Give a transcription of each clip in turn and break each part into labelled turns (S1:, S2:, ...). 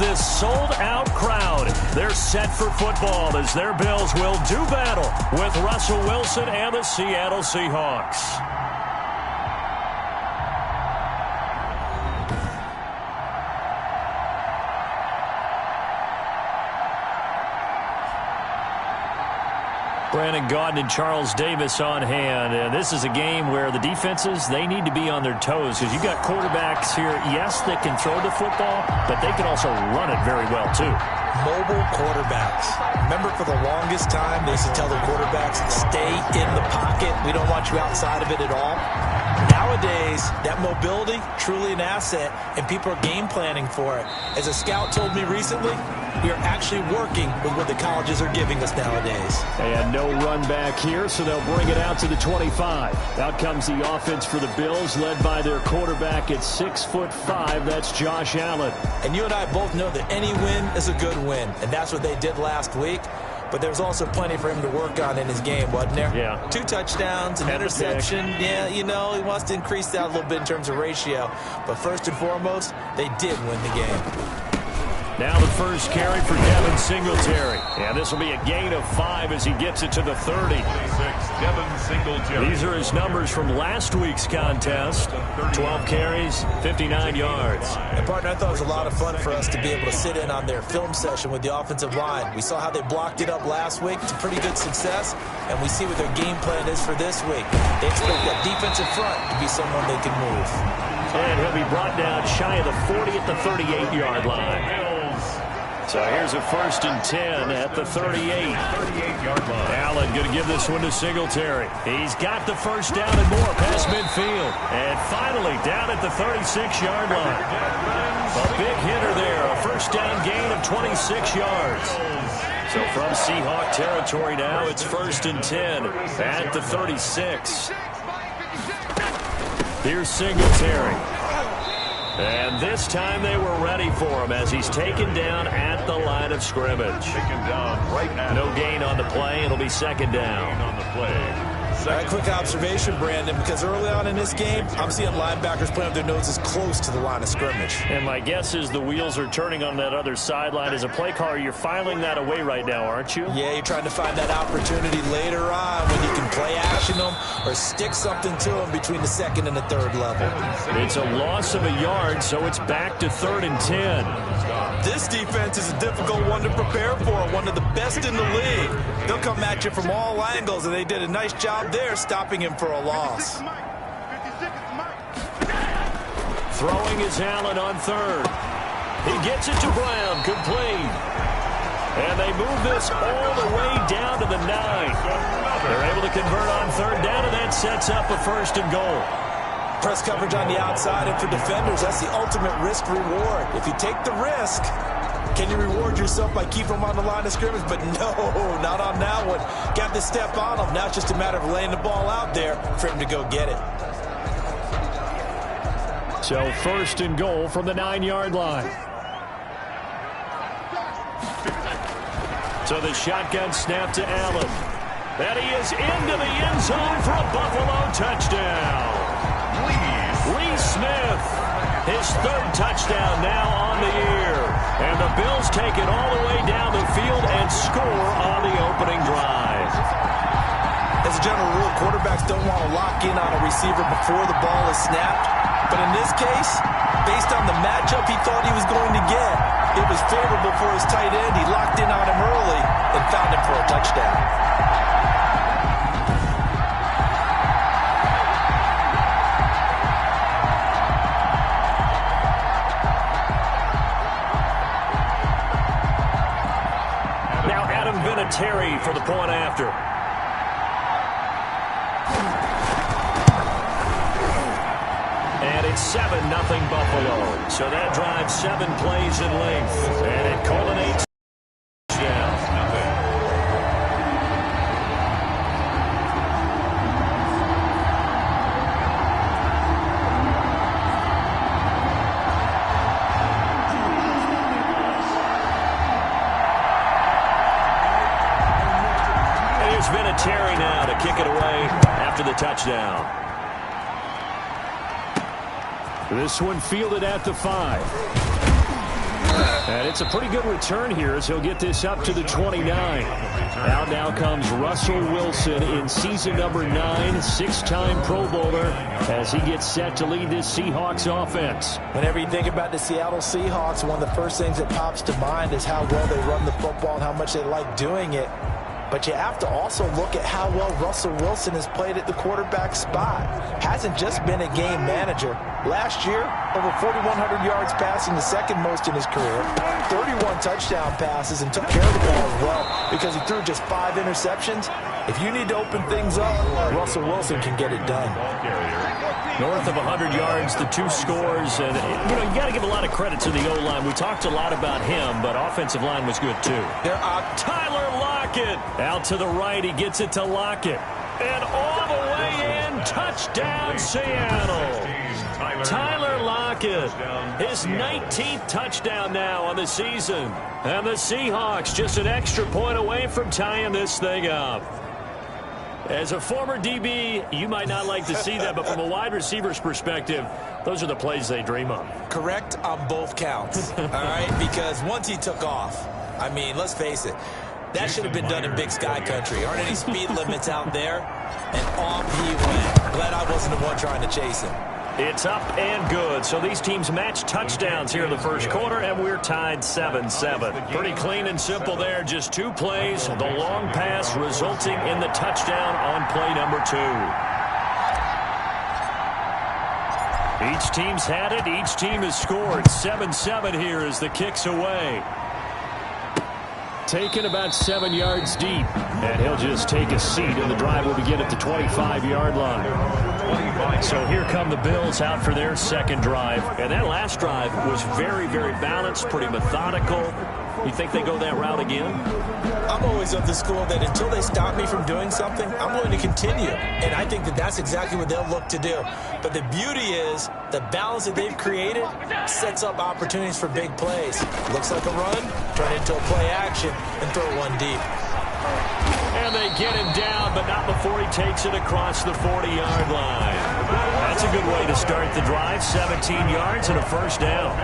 S1: this sold-out crowd. They're set for football as their Bills will do battle with Russell Wilson and the Seattle Seahawks. Brandon Gaudin and Charles Davis on hand. And this is a game where the defenses, they need to be on their toes because you've got quarterbacks here, yes, that can throw the football, but they can also run it very well, too.
S2: Mobile quarterbacks. Remember, for the longest time, they used to tell the quarterbacks, stay in the pocket. We don't want you outside of it at all. Nowadays, that mobility, truly an asset, and people are game planning for it. As a scout told me recently, we are actually working with what the colleges are giving us nowadays.
S1: And no run back here, so they'll bring it out to the 25. Out comes the offense for the Bills, led by their quarterback at 6'5". That's Josh Allen.
S2: And you and I both know that any win is a good win, and that's what they did last week. But there's also plenty for him to work on in his game, wasn't there?
S1: Yeah.
S2: 2 touchdowns, an interception. Yeah, you know, he wants to increase that a little bit in terms of ratio. But first and foremost, they did win the game.
S1: Now the first carry for Devin Singletary. And this will be a gain of 5 as he gets it to the 30.
S3: Devin Singletary.
S1: These are his numbers from last week's contest. 12 carries, 59 yards.
S2: And, partner, I thought it was a lot of fun for us to be able to sit in on their film session with the offensive line. We saw how they blocked it up last week to pretty good success, and we see what their game plan is for this week. They expect that defensive front to be someone they can move.
S1: And he'll be brought down shy of the 40 at the 38-yard line. So here's a 1st and 10 at the 38-yard line. Allen going to give this one to Singletary. He's got the first down and more past midfield. And finally down at the 36-yard line. A big hitter there. A first down gain of 26 yards. So from Seahawk territory now, it's 1st and 10 at the 36. Here's Singletary. And this time they were ready for him as he's taken down at the line of scrimmage. No gain on the play. It'll be 2nd down.
S3: On the play.
S2: A quick observation, Brandon, because early on in this game, I'm seeing linebackers playing with their noses close to the line of scrimmage.
S1: And my guess is the wheels are turning on that other sideline. As a play caller, you're filing that away right now, aren't you?
S2: Yeah, you're trying to find that opportunity later on when you can play action them or stick something to them between the 2nd and the 3rd level.
S1: It's a loss of a yard, so it's back to 3rd and 10.
S2: This defense is a difficult one to prepare for, one of the best in the league. They'll come at you from all angles, and they did a nice job there stopping him for a loss.
S1: Throwing is Allen on 3rd. He gets it to Brown, complete. And they move this all the way down to the 9. They're able to convert on 3rd down, and that sets up a 1st and goal.
S2: Press coverage on the outside, and for defenders, that's the ultimate risk-reward. If you take the risk, can you reward yourself by keeping them on the line of scrimmage? But no, not on that one. Got to step on them. Now it's just a matter of laying the ball out there for him to go get it.
S1: So 1st and goal from the 9-yard line. So the shotgun snap to Allen. And he is into the end zone for a Buffalo touchdown. Lee Smith, his 3rd touchdown now on the year. And the Bills take it all the way down the field and score on the opening drive.
S2: As a general rule, quarterbacks don't want to lock in on a receiver before the ball is snapped. But in this case, based on the matchup he thought he was going to get, it was favorable for his tight end. He locked in on him early and found him for a touchdown.
S1: Terry for the point after. And it's 7-0 Buffalo. So that drives 7 plays in length. And it culminates down. Terry now to kick it away after the touchdown. This one fielded at the 5. And it's a pretty good return here as he'll get this up to the 29. Out now comes Russell Wilson in season number 9, 6-time Pro Bowler, as he gets set to lead this Seahawks offense.
S2: Whenever you think about the Seattle Seahawks, one of the first things that pops to mind is how well they run the football and how much they like doing it. But you have to also look at how well Russell Wilson has played at the quarterback spot. Hasn't just been a game manager. Last year, over 4,100 yards passing, the second most in his career. 31 touchdown passes, and took care of the ball as well because he threw just 5 interceptions. If you need to open things up, Russell Wilson can get it done.
S1: North of 100 yards, the 2 scores. And, you got to give a lot of credit to the O-line. We talked a lot about him, but offensive line was good, too. Tyler Lockett out to the right. He gets it to Lockett. And all the way in, touchdown, Seattle. Tyler Lockett, his 19th touchdown now on the season. And the Seahawks just an extra point away from tying this thing up. As a former DB, you might not like to see that, but from a wide receiver's perspective, those are the plays they dream of.
S2: Correct on both counts, all right? Because once he took off, I mean, let's face it, that should have been done in Big Sky Country. Aren't any speed limits out there? And off he went. Glad I wasn't the one trying to chase him.
S1: It's up and good. So these teams match touchdowns here in the first quarter, and we're tied 7-7. Pretty clean and simple there. Just 2 plays. The long pass resulting in the touchdown on play number 2. Each team's had it. Each team has scored. 7-7 here as the kick's away. Taken about 7 yards deep. And he'll just take a seat, and the drive will begin at the 25-yard line. So here come the Bills out for their second drive. And that last drive was very, very balanced, pretty methodical. You think they go that route again?
S2: I'm always of the school that until they stop me from doing something, I'm going to continue. And I think that that's exactly what they'll look to do. But the beauty is the balance that they've created sets up opportunities for big plays. Looks like a run, turn it into a play action, and throw one deep.
S1: And they get him down, but not before he takes it across the 40-yard line. That's a good way to start the drive. 17 yards and a first down.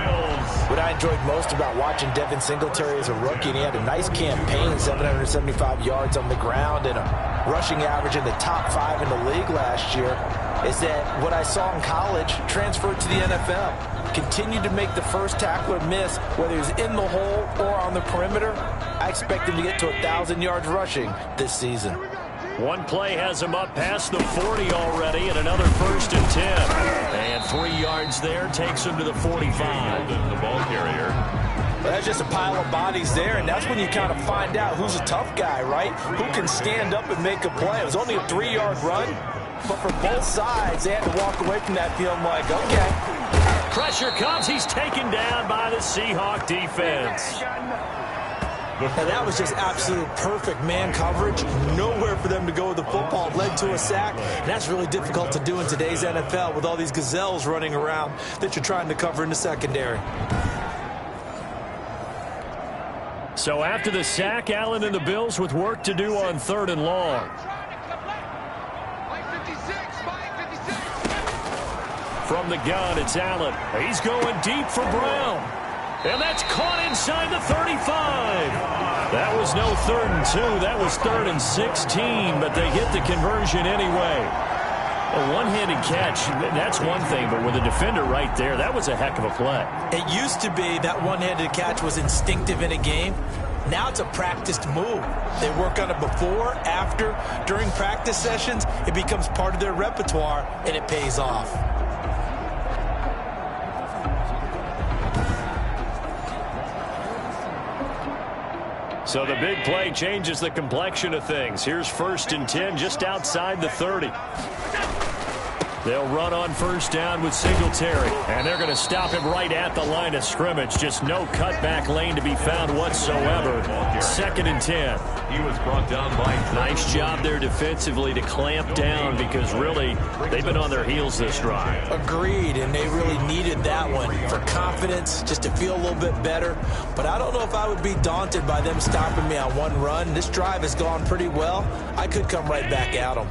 S2: What I enjoyed most about watching Devin Singletary as a rookie, and he had a nice campaign, 775 yards on the ground and a rushing average in the top 5 in the league last year, is that what I saw in college transferred to the NFL. Continued to make the first tackler miss, whether he's in the hole or on the perimeter. I expect him to get to 1,000 yards rushing this season.
S1: One play has him up past the 40 already, and another 1st and 10. And 3 yards there takes him to the 45.
S3: The ball carrier.
S2: Well, that's just a pile of bodies there, and that's when you kind of find out who's a tough guy, right? Who can stand up and make a play. It was only a 3-yard run, but for both sides, they had to walk away from that feeling like, okay.
S1: Pressure comes. He's taken down by the Seahawk defense.
S2: And that was just absolute perfect man coverage. Nowhere for them to go with the football. Led to a sack. And that's really difficult to do in today's NFL with all these gazelles running around that you're trying to cover in the secondary.
S1: So after the sack, Allen and the Bills with work to do on 3rd and long. From the gun, it's Allen. He's going deep for Brown. And that's caught inside the 35. That was no 3rd and 2. That was 3rd and 16, but they get the conversion anyway. A one-handed catch, that's one thing, but with a defender right there, that was a heck of a play.
S2: It used to be that one-handed catch was instinctive in a game. Now it's a practiced move. They work on it before, after, during practice sessions. It becomes part of their repertoire, and it pays off.
S1: So the big play changes the complexion of things. Here's 1st and 10 just outside the 30. They'll run on 1st down with Singletary. And they're going to stop him right at the line of scrimmage. Just no cutback lane to be found whatsoever. 2nd and 10.
S3: He was brought down by...
S1: Nice job there defensively to clamp down because really they've been on their heels this drive.
S2: Agreed, and they really needed that one for confidence, just to feel a little bit better. But I don't know if I would be daunted by them stopping me on one run. This drive has gone pretty well. I could come right back at them.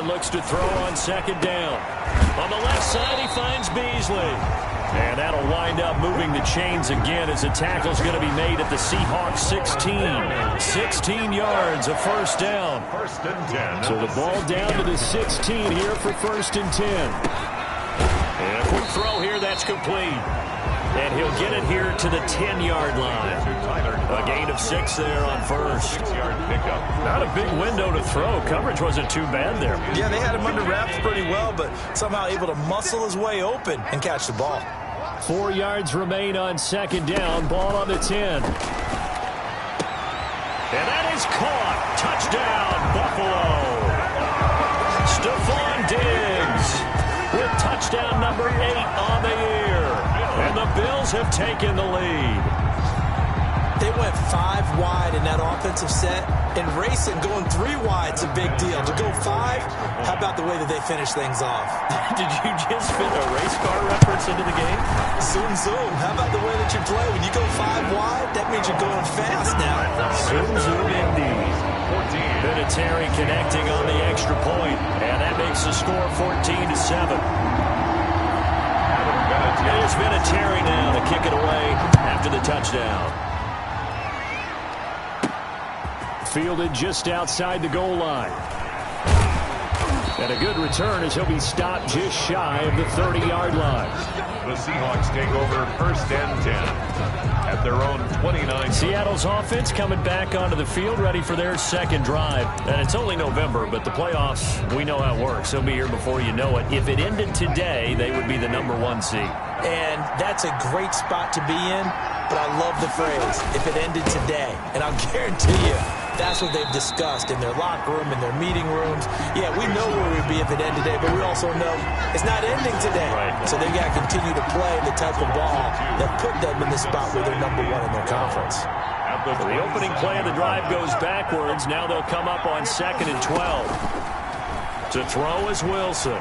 S1: Allen looks to throw on second down. On the left side, he finds Beasley. And that'll wind up moving the chains again as the tackle's going to be made at the Seahawks 16. 16 yards, a first down.
S3: First and 10.
S1: So the ball down to the 16 here for first and 10. And a quick throw here, that's complete. And he'll get it here to the 10-yard line. A gain of 6 there on first.
S3: 6-yard pickup.
S1: Not a big window to throw. Coverage wasn't too bad there.
S2: Yeah, they had him under wraps pretty well, but somehow able to muscle his way open and catch the ball.
S1: 4 yards remain on second down. Ball on the 10. And that is caught. Touchdown, Buffalo. Stephon Diggs with touchdown number 8 on the year. And the Bills have taken the lead.
S2: They went 5 wide in that offensive set. And racing, going 3 wide's a big deal. To go 5, how about the way that they finish things off?
S1: Did you just fit a race car reference into the game?
S2: Zoom, zoom. How about the way that you play? When you go 5 wide, that means you're going fast now.
S1: Zoom, zoom indeed. Vinatieri connecting on the extra point. And that makes the score 14-7. It's Vinatieri now to kick it away after the touchdown. Fielded just outside the goal line. And a good return as he'll be stopped just shy of the 30-yard line.
S3: The Seahawks take over first and 10 at their own 29.
S1: Seattle's offense coming back onto the field, ready for their second drive. And it's only November, but the playoffs, we know how it works. They'll be here before you know it. If it ended today, they would be the number 1 seed.
S2: And that's a great spot to be in, but I love the phrase, if it ended today. And I'll guarantee you, that's what they've discussed in their locker room, in their meeting rooms. Yeah, we know where we'd be if it ended today, but we also know it's not ending today.
S1: Right.
S2: So they got to continue to play the type of ball that put them in the spot where they're number 1 in their conference.
S1: So the opening play of the drive goes backwards. Now they'll come up on 2nd and 12. To throw is Wilson.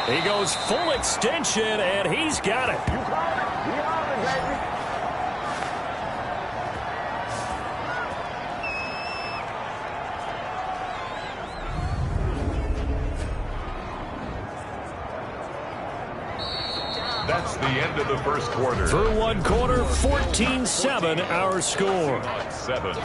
S1: He goes full extension, and he's got it.
S3: That's the end of the first quarter.
S1: Through 1 quarter, 14-7 our score.
S3: 7.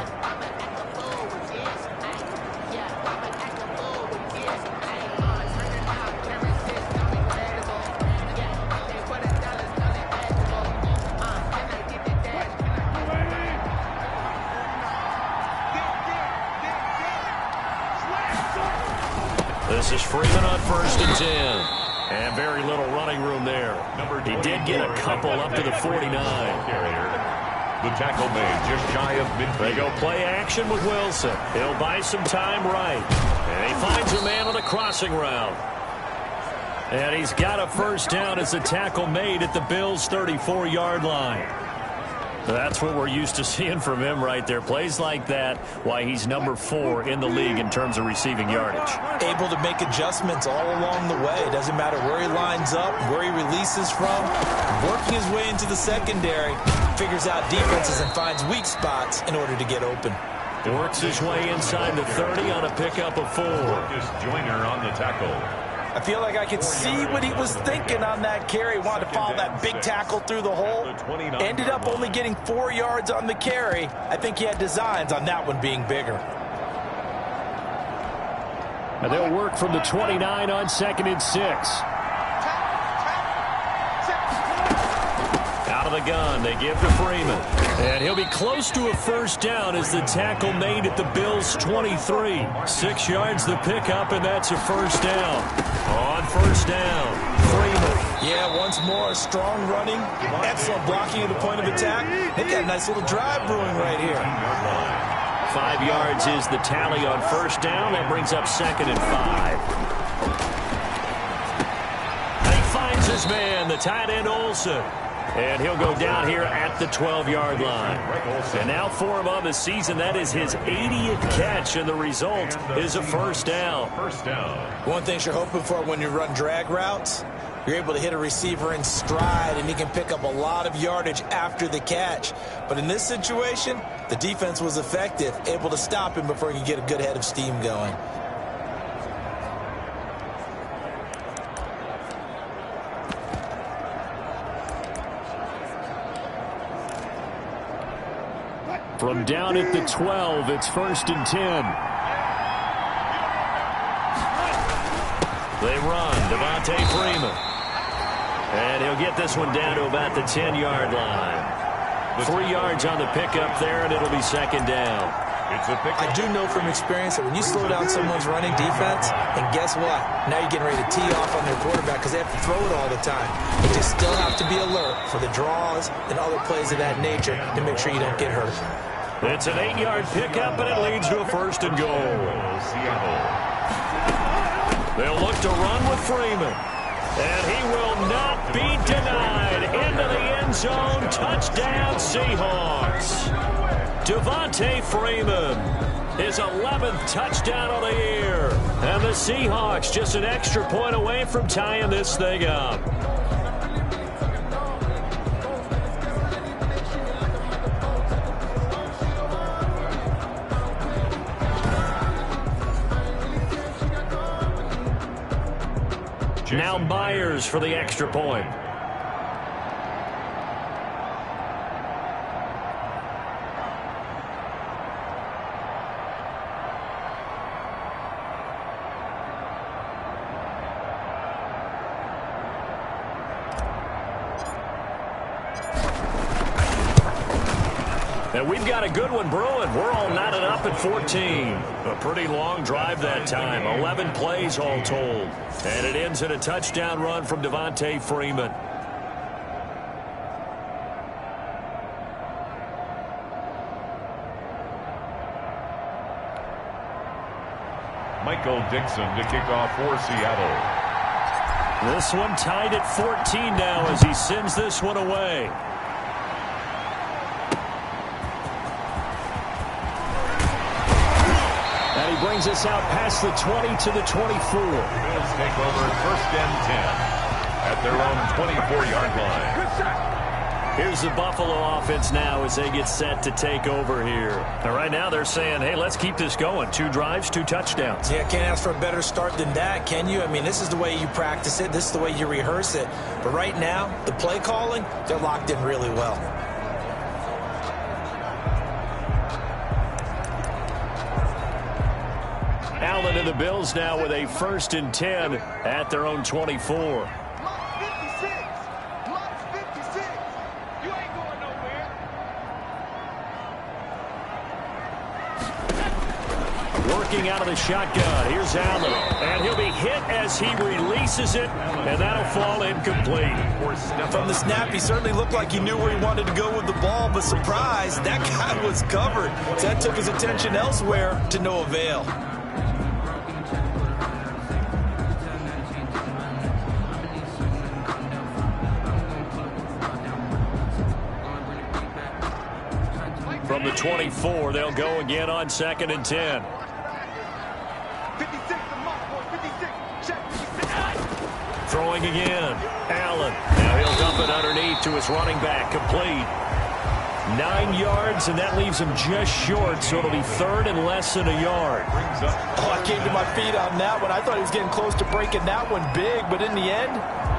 S1: This is Freeman on 1st and 10. And very little running room there. He did get a couple up to the 49.
S3: The tackle made just shy of midfield.
S1: They go play action with Wilson. He'll buy some time right. And he finds a man on the crossing route. And he's got a first down as the tackle made at the Bills' 34-yard line. That's what we're used to seeing from him right there. Plays like that, why he's number 4 in the league in terms of receiving yardage.
S2: Able to make adjustments all along the way. Doesn't matter where he lines up, where he releases from. Working his way into the secondary, figures out defenses and finds weak spots in order to get open.
S1: Works his way inside the 30 on a pickup of 4.
S3: Marcus Joyner on the tackle.
S2: I feel like I could see what he was thinking on that carry. Wanted to follow that big tackle through the hole. Ended up only getting 4 yards on the carry. I think he had designs on that one being bigger.
S1: And they'll work from the 29 on 2nd and 6. Out of the gun, they give to Freeman. And he'll be close to a first down as the tackle made at the Bills' 23. 6 yards the pickup, and that's a first down. On first down, Freeman.
S2: Yeah, once more, strong running, excellent blocking at the point of attack. They've got a nice little drive brewing right here.
S1: 5 yards is the tally on first down. That brings up 2nd and 5. And he finds his man, the tight end Olsen. And he'll go down here at the 12-yard line. And now for him on the season, that is his 80th catch, and the result is a first down.
S2: One thing you're hoping for when you run drag routes, you're able to hit a receiver in stride, and he can pick up a lot of yardage after the catch. But in this situation, the defense was effective, able to stop him before he could get a good head of steam going.
S1: From down at the 12, it's 1st and 10. They run, Devontae Freeman. And he'll get this one down to about the 10-yard line. 3 yards on the pickup there, and it'll be 2nd down.
S2: I do know from experience that when you slow down someone's running defense, and guess what? Now you're getting ready to tee off on their quarterback because they have to throw it all the time. You just still have to be alert for the draws and other plays of that nature to make sure you don't get hurt.
S1: It's an 8-yard pickup, and it leads to a 1st and goal. They'll look to run with Freeman. And he will not be denied. Into the end zone. Touchdown, Seahawks. Devontae Freeman, his 11th touchdown of the year. And the Seahawks just an extra point away from tying this thing up. Now Myers for the extra point. And we've got a good one brewing. We're all knotted up at 14. A pretty long drive that time. 11 plays all told. And it ends in a touchdown run from Devontae Freeman.
S3: Michael Dixon to kick off for Seattle.
S1: This one tied at 14 now as he sends this one away. Brings us out past the 20 to the 24.
S3: Bills take over 1st and 10 at their own 24-yard line.
S1: Here's the Buffalo offense now as they get set to take over here. And right now they're saying, hey, let's keep this going. 2 drives, 2 touchdowns.
S2: Yeah, can't ask for a better start than that, can you? I mean, this is the way you practice it. This is the way you rehearse it. But right now, the play calling, they're locked in really well.
S1: Allen and the Bills now with a 1st and 10 at their own 24. Working out of the shotgun. Here's Allen. And he'll be hit as he releases it. And that'll fall incomplete.
S2: From the snap, he certainly looked like he knew where he wanted to go with the ball. But surprise, that guy was covered. So that took his attention elsewhere to no avail.
S1: From the 24, they'll go again on 2nd and 10. Throwing again. Allen. Now he'll dump it underneath to his running back. Complete. 9 yards, and that leaves him just short, so it'll be 3rd and less than a yard.
S2: Oh, I came to my feet on that one. I thought he was getting close to breaking that one big, but in the end,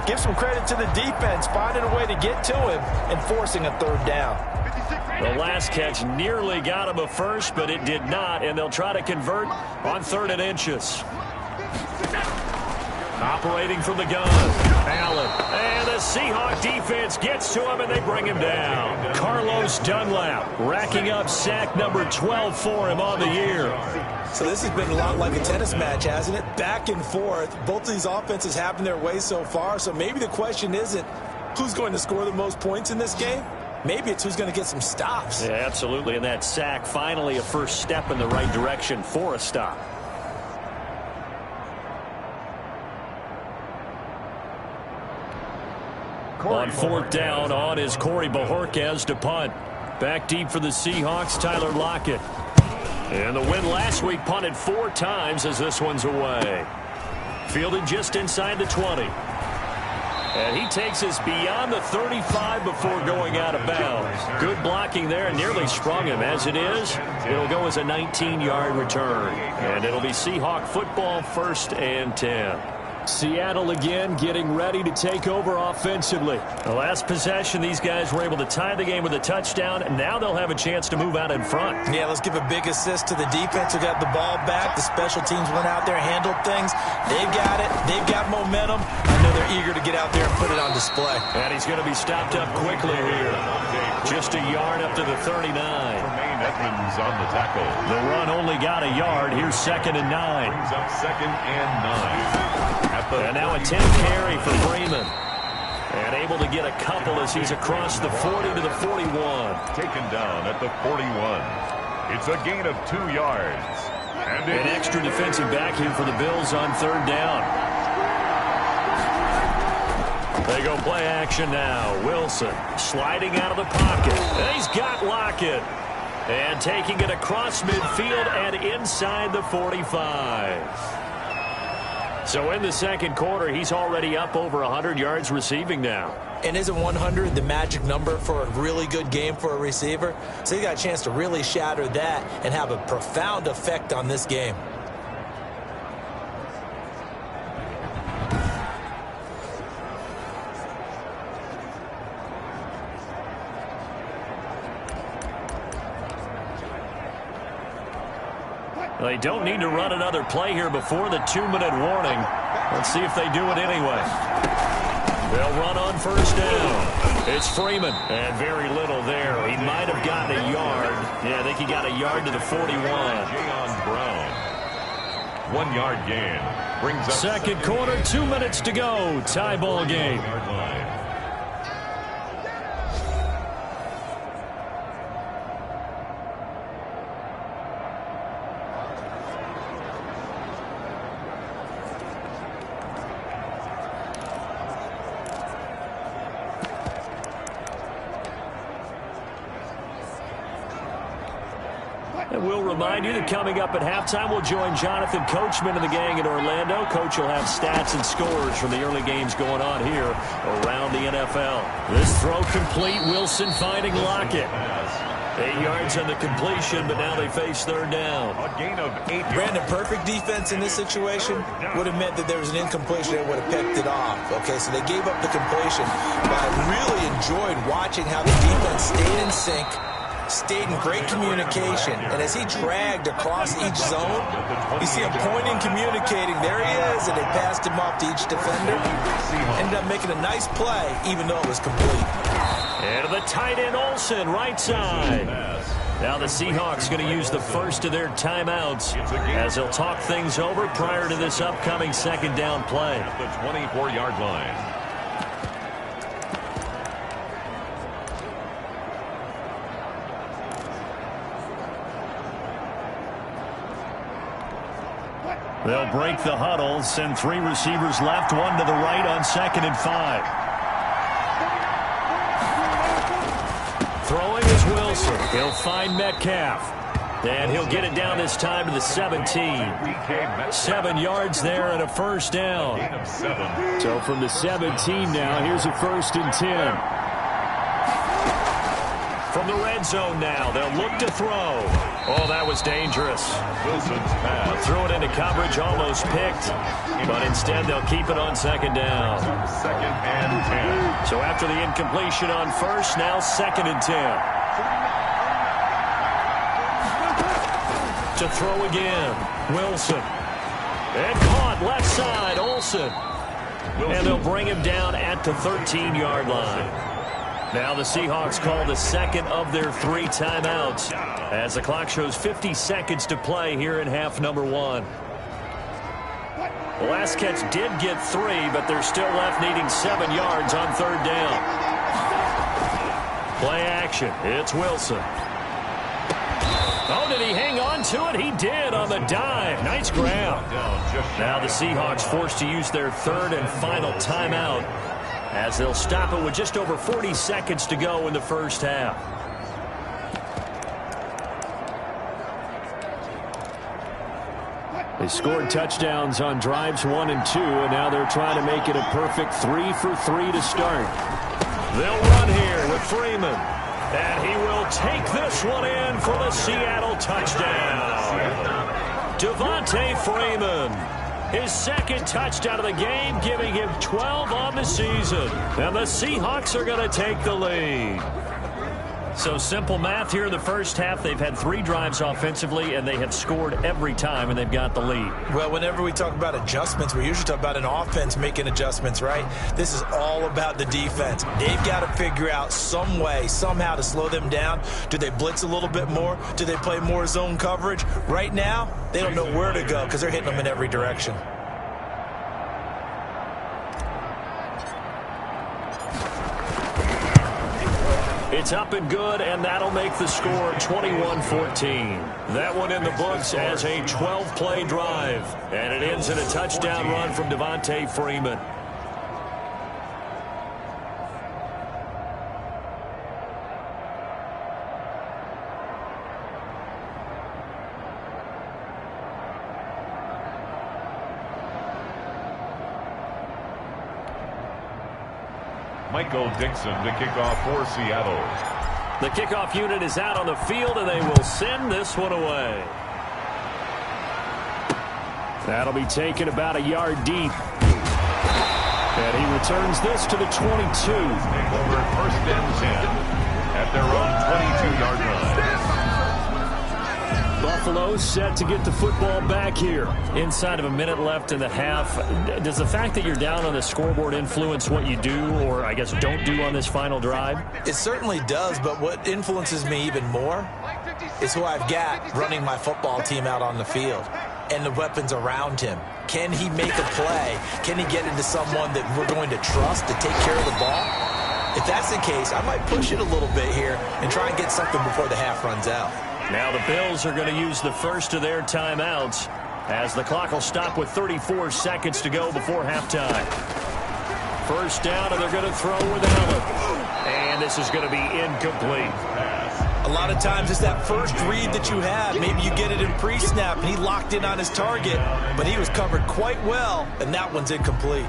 S2: give some credit to the defense, finding a way to get to him and forcing a 3rd down.
S1: The last catch nearly got him a first, but it did not, and they'll try to convert on 3rd and inches. Operating from the gun, Allen. And the Seahawk defense gets to him, and they bring him down. Carlos Dunlap racking up sack number 12 for him on the year.
S2: So this has been a lot like a tennis match, hasn't it? Back and forth. Both of these offenses having their way so far, so maybe the question isn't who's going to score the most points in this game. Maybe it's who's going to get some stops.
S1: Yeah, absolutely. And that sack, finally a first step in the right direction for a stop. On 4th down, on is Corey Bojorquez to punt. Back deep for the Seahawks, Tyler Lockett. And the win last week, punted 4 times as this one's away. Fielded just inside the 20. And he takes us beyond the 35 before going out of bounds. Good blocking there and nearly sprung him. As it is, it'll go as a 19-yard return. And it'll be Seahawk football, 1st and 10. Seattle again getting ready to take over offensively. The last possession, these guys were able to tie the game with a touchdown, and now they'll have a chance to move out in front.
S2: Yeah, let's give a big assist to the defense who got the ball back. The special teams went out there, handled things. They've got it. They've got momentum. I know they're eager to get out there and put it on display.
S1: And he's going to be stopped up quickly here. Just a yard up to the 39.
S3: Edmonds on the tackle.
S1: The run only got a yard. Here's 2nd and 9.
S3: Brings up 2nd and 9.
S1: And now a 10 carry for Freeman. And able to get a couple as he's across the 40 to the 41.
S3: Taken down at the 41. It's a gain of 2 yards. And
S1: an extra defensive back here for the Bills on 3rd down. They go play action now. Wilson sliding out of the pocket. And he's got Lockett. And taking it across midfield and inside the 45. So in the 2nd quarter, he's already up over 100 yards receiving now.
S2: And isn't 100 the magic number for a really good game for a receiver? So he got a chance to really shatter that and have a profound effect on this game.
S1: They don't need to run another play here before the 2-minute warning. Let's see if they do it anyway. They'll run on 1st down. It's Freeman. And very little there. He might have gotten a yard. Yeah, I think he got a yard to the 41.
S3: Jayon Brown. 1 yard gain. Brings up
S1: 2nd quarter, 2 minutes to go. Tie ball game. And we'll remind you that coming up at halftime, we'll join Jonathan Coachman and the gang in Orlando. Coach will have stats and scores from the early games going on here around the NFL. This throw complete. Wilson finding Lockett. 8 yards on the completion, but now they face 3rd down.
S3: A gain of 8 yards.
S2: Brandon, perfect defense in this situation would have meant that there was an incompletion that would have picked it off. Okay, so they gave up the completion. But I really enjoyed watching how the defense stayed in sync, stayed in great communication, and as he dragged across each zone, you see him pointing, communicating. There he is, and they passed him off to each defender. Ended up making a nice play, even though it was complete.
S1: And the tight end Olsen, right side. Now the Seahawks going to use the first of their timeouts as they'll talk things over prior to this upcoming 2nd down play.
S3: At the 24-yard line.
S1: They'll break the huddle, send 3 receivers left, 1 to the right on 2nd and 5. Throwing is Wilson. He'll find Metcalf. And he'll get it down this time to the 17. 7 yards there and a 1st down. So from the 17 now, here's a 1st and 10. From the red zone now, they'll look to throw. Oh, that was dangerous.
S3: Wilson's pass.
S1: Threw it into coverage, almost picked. But instead, they'll keep it on 2nd down.
S3: 2nd and 10.
S1: So after the incompletion on 1st, now 2nd and 10. To throw again, Wilson. And caught left side, Olsen. And they'll bring him down at the 13-yard line. Now the Seahawks call the 2nd of their 3 timeouts as the clock shows 50 seconds to play here in half number 1. The last catch did get 3, but they're still left needing 7 yards on 3rd down. Play action. It's Wilson. Oh, did he hang on to it? He did on the dive. Nice grab. Now the Seahawks forced to use their 3rd and final timeout as they'll stop it with just over 40 seconds to go in the 1st half. They scored touchdowns on drives 1 and 2, and now they're trying to make it a perfect 3 for 3 to start. They'll run here with Freeman, and he will take this one in for the Seattle touchdown. Devontae Freeman. his second touchdown of the game, giving him 12 on the season. And the Seahawks are going to take the lead. So simple math here in the first half. They've had 3 drives offensively, and they have scored every time, and they've got the lead.
S2: Well, whenever we talk about adjustments, we usually talk about an offense making adjustments, right? This is all about the defense. They've got to figure out some way, somehow to slow them down. Do they blitz a little bit more? Do they play more zone coverage? Right now, they don't know where to go because they're hitting them in every direction.
S1: It's up and good, and that'll make the score 21-14. That one in the books as a 12-play drive, and it ends in a touchdown run from Devontae Freeman.
S3: Michael Dixon to kick off for Seattle.
S1: The kickoff unit is out on the field, and they will send this one away. That'll be taken about a yard deep. And he returns this to the 22.
S3: Take over first and 10 at their own 22-yard line.
S1: Buffalo set to get the football back here. Inside of a minute left in the half. Does the fact that you're down on the scoreboard influence what you do, or I guess don't do on this final drive?
S2: It certainly does, but what influences me even more is who I've got running my football team out on the field and the weapons around him. Can he make a play? Can he get into someone that we're going to trust to take care of the ball? If that's the case, I might push it a little bit here and try and get something before the half runs out.
S1: Now the Bills are going to use the first of their timeouts as the clock will stop with 34 seconds to go before halftime. First down, and they're going to throw with Allen. And this is going to be incomplete.
S2: A lot of times it's that first read that you have. Maybe you get it in pre-snap, and he locked in on his target, but he was covered quite well, and that one's incomplete.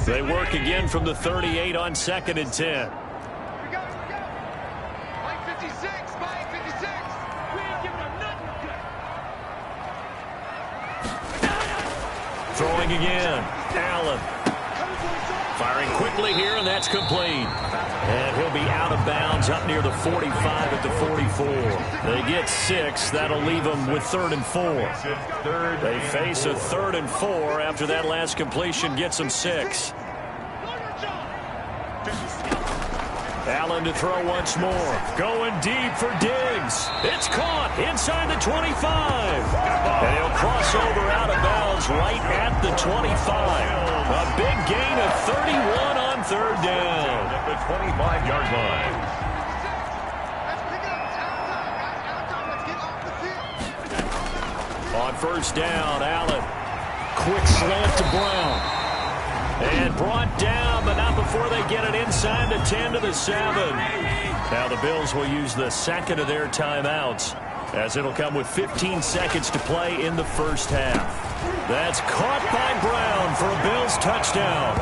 S1: They work again from the 38 on 2nd and 10. Throwing again. Allen. Firing quickly here, and that's complete. And he'll be out of bounds up near the 45 at the 44. They get 6. That'll leave them with 3rd and 4. They face a 3rd and 4 after that last completion gets them 6. Allen to throw once more. Going deep for Diggs. It's caught inside the 25. And he'll cross over out of bounds right at the 25. A big gain of 31 on 3rd down.
S3: At the 25-yard line.
S1: On first down, Allen. Quick slant to Brown. And brought down, but not before they get it inside the 10 to the 7. Now the Bills will use the second of their timeouts, as it'll come with 15 seconds to play in the first half. That's caught by Brown for a Bills touchdown.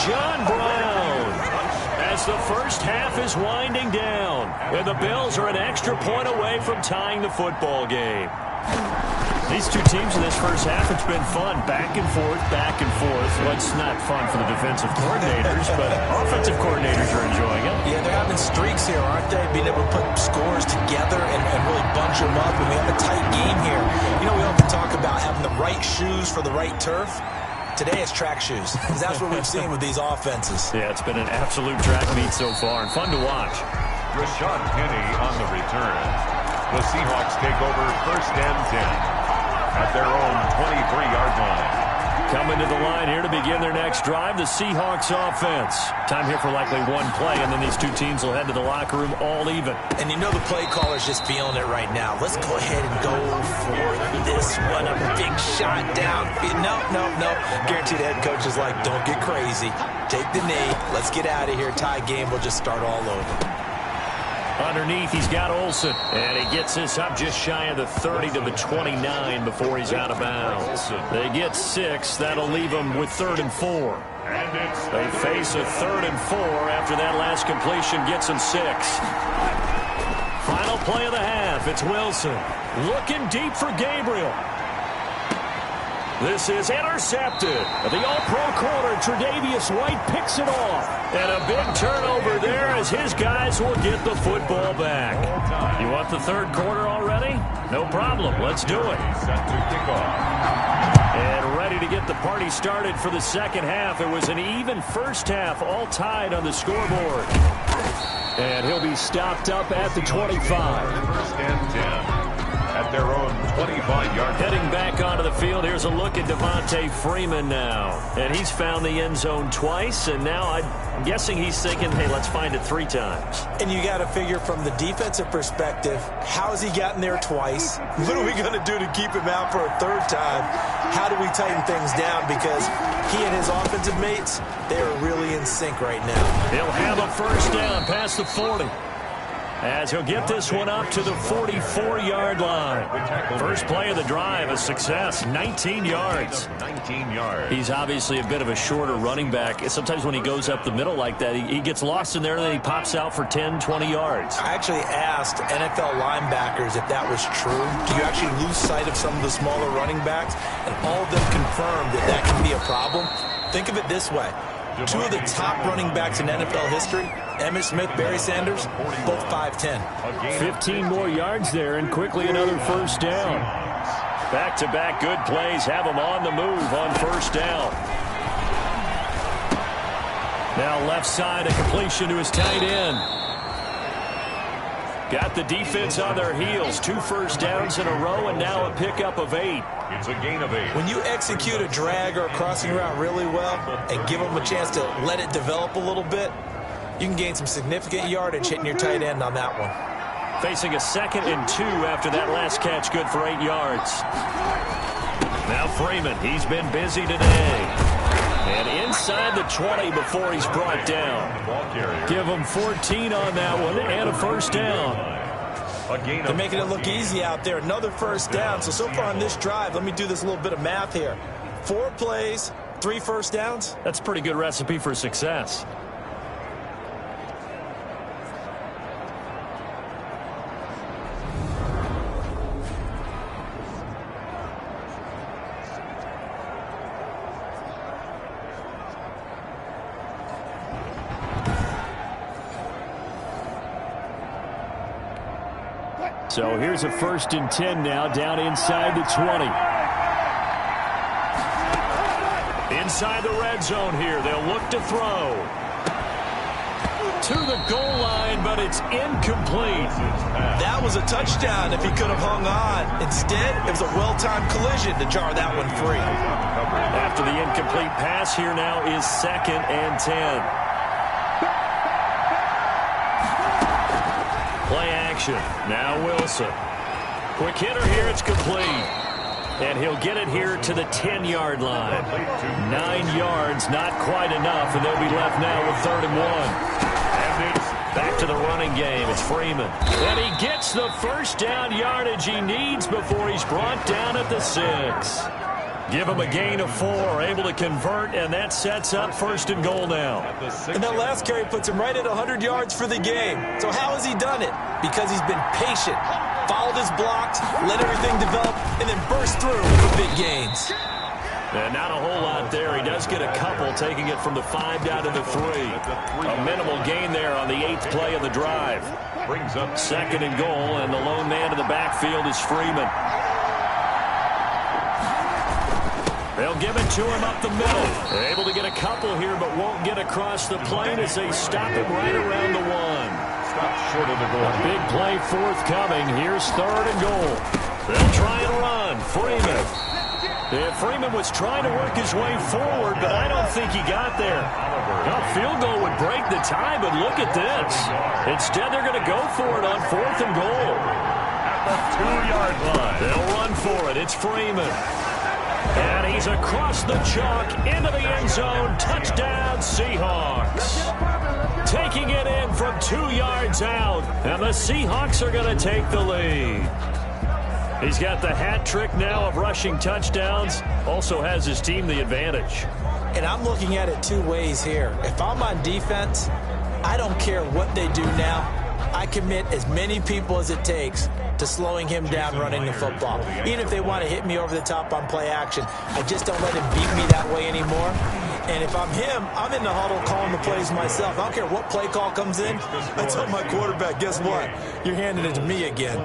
S1: John Brown, as the first half is winding down, and the Bills are an extra point away from tying the football game. These two teams in this first half, it's been fun. Back and forth, back and forth. Well, it's not fun for the defensive coordinators, but offensive coordinators are enjoying it.
S2: Yeah, they're having streaks here, aren't they? Being able to put scores together and really bunch them up. And we have a tight game here. You know, we often talk about having the right shoes for the right turf. Today it's track shoes, because that's what we've seen with these offenses.
S1: Yeah, it's been an absolute track meet so far, and fun to watch.
S3: Rashad Penny on the return. The Seahawks take over first and 10. At their own 23-yard line.
S1: Coming to the line here to begin their next drive, the Seahawks offense. Time here for likely one play, and then these two teams will head to the locker room all even.
S2: And you know the play caller's just feeling it right now. Let's go ahead and go for this one. A big shot down. No. Guaranteed the head coach is like, don't get crazy. Take the knee. Let's get out of here. Tie game. We'll just start all over.
S1: Underneath, he's got Olsen, and he gets this up just shy of the 30 to the 29 before he's out of bounds. They get 6. That'll leave them with 3rd and 4. They face a 3rd and 4 after that last completion gets them 6. Final play of the half. It's Wilson. Looking deep for Gabriel. This is intercepted. The all-pro corner, Tre'Davious White, picks it off. And a big turnover there as his guys will get the football back. You want the third quarter already? No problem. Let's do it.
S3: Set to kick off.
S1: And ready to get the party started for the second half. It was an even first half, all tied on the scoreboard. And he'll be stopped up at the 25.
S3: First and 10. At their own 25-yard.
S1: Heading back onto the field, here's a look at Devontae Freeman now. And he's found the end zone twice, and now I'm guessing he's thinking, hey, let's find it 3 times.
S2: And you got to figure from the defensive perspective, how has he gotten there twice? What are we going to do to keep him out for a third time? How do we tighten things down? Because he and his offensive mates, they are really in sync right now.
S1: He'll have a first down past the 40. As he'll get this one up to the 44-yard line. First play of the drive, a success, 19 yards.
S3: 19 yards.
S1: He's obviously a bit of a shorter running back. Sometimes when he goes up the middle like that, he gets lost in there, and then he pops out for 10, 20 yards.
S2: I actually asked NFL linebackers if that was true. Do you actually lose sight of some of the smaller running backs? And all of them confirmed that that can be a problem. Think of it this way. 2 of the top running backs in NFL history, Emmitt Smith, Barry Sanders, both 5'10".
S1: 15 more yards there, and quickly another first down. Back-to-back good plays have him on the move on first down. Now left side, a completion to his tight end. Got the defense on their heels. 2 first downs in a row, and now a pickup of 8.
S3: It's a gain of 8.
S2: When you execute a drag or a crossing route really well and give them a chance to let it develop a little bit, you can gain some significant yardage hitting your tight end on that one.
S1: Facing a 2nd and 2 after that last catch, good for 8 yards. Now Freeman, he's been busy today. And inside the 20 before he's brought down. Give him 14 on that one and a first down.
S2: They're making it look easy out there. Another first down. So far on this drive, let me do this little bit of math here. 4 plays, 3 first downs.
S1: That's a pretty good recipe for success. So here's a 1st and 10 now, down inside the 20. Inside the red zone here, they'll look to throw. To the goal line, but it's incomplete.
S2: That was a touchdown if he could have hung on. Instead, it was a well-timed collision to jar that one free.
S1: After the incomplete pass, here now is 2nd and 10. Play action. Now Wilson. Quick hitter here. It's complete. And he'll get it here to the 10-yard line. 9 yards, not quite enough, and they'll be left now with 3rd and 1. Back to the running game. It's Freeman. And he gets the first down yardage he needs before he's brought down at the 6. Give him a gain of 4, able to convert, and that sets up 1st and goal now.
S2: And that last carry puts him right at 100 yards for the game. So how has he done it? Because he's been patient, followed his blocks, let everything develop, and then burst through for big gains.
S1: And not a whole lot there. He does get a couple, taking it from the 5 down to the 3. A minimal gain there on the 8th play of the drive.
S3: Brings up
S1: 2nd and goal, and the lone man in the backfield is Freeman. They'll give it to him up the middle. They're able to get a couple here, but won't get across the plane as they stop him right around the 1.
S3: Stop short of the goal.
S1: A big play forthcoming. Here's 3rd and goal. They'll try and run. Freeman. Yeah, Freeman was trying to work his way forward, but I don't think he got there. A field goal would break the tie, but look at this. Instead, they're going to go for it on 4th and goal.
S3: At the 2-yard line.
S1: They'll run for it. It's Freeman. And he's across the chalk into the end zone. Touchdown, Seahawks. Taking it in from 2 yards out. And the Seahawks are going to take the lead. He's got the hat trick now of rushing touchdowns. Also has his team the advantage.
S2: And I'm looking at it 2 ways here. If I'm on defense, I don't care what they do now. I commit as many people as it takes to slowing him down running the football. Even if they want to hit me over the top on play action, I just don't let him beat me that way anymore. And if I'm him, I'm in the huddle calling the plays myself. I don't care what play call comes in. I tell my quarterback, guess what? You're handing it to me again.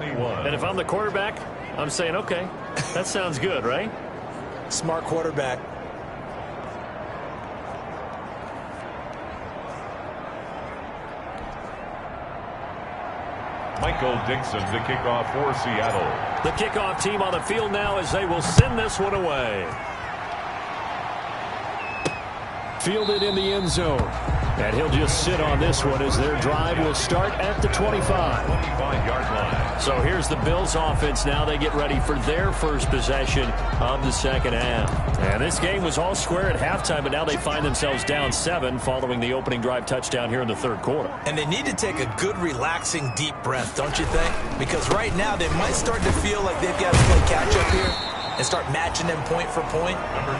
S1: And if I'm the quarterback, I'm saying, okay, that sounds good, right?
S2: Smart quarterback.
S3: Michael Dixon to kick off for Seattle.
S1: The kickoff team on the field now as they will send this one away. Fielded in the end zone. And he'll just sit on this one as their drive will start at the 25.
S3: 25-yard line.
S1: So here's the Bills offense now. They get ready for their first possession of the second half. And this game was all square at halftime, but now they find themselves down 7 following the opening drive touchdown here in the third quarter.
S2: And they need to take a good, relaxing, deep breath, don't you think? Because right now they might start to feel like they've got to play catch-up here and start matching them point for point.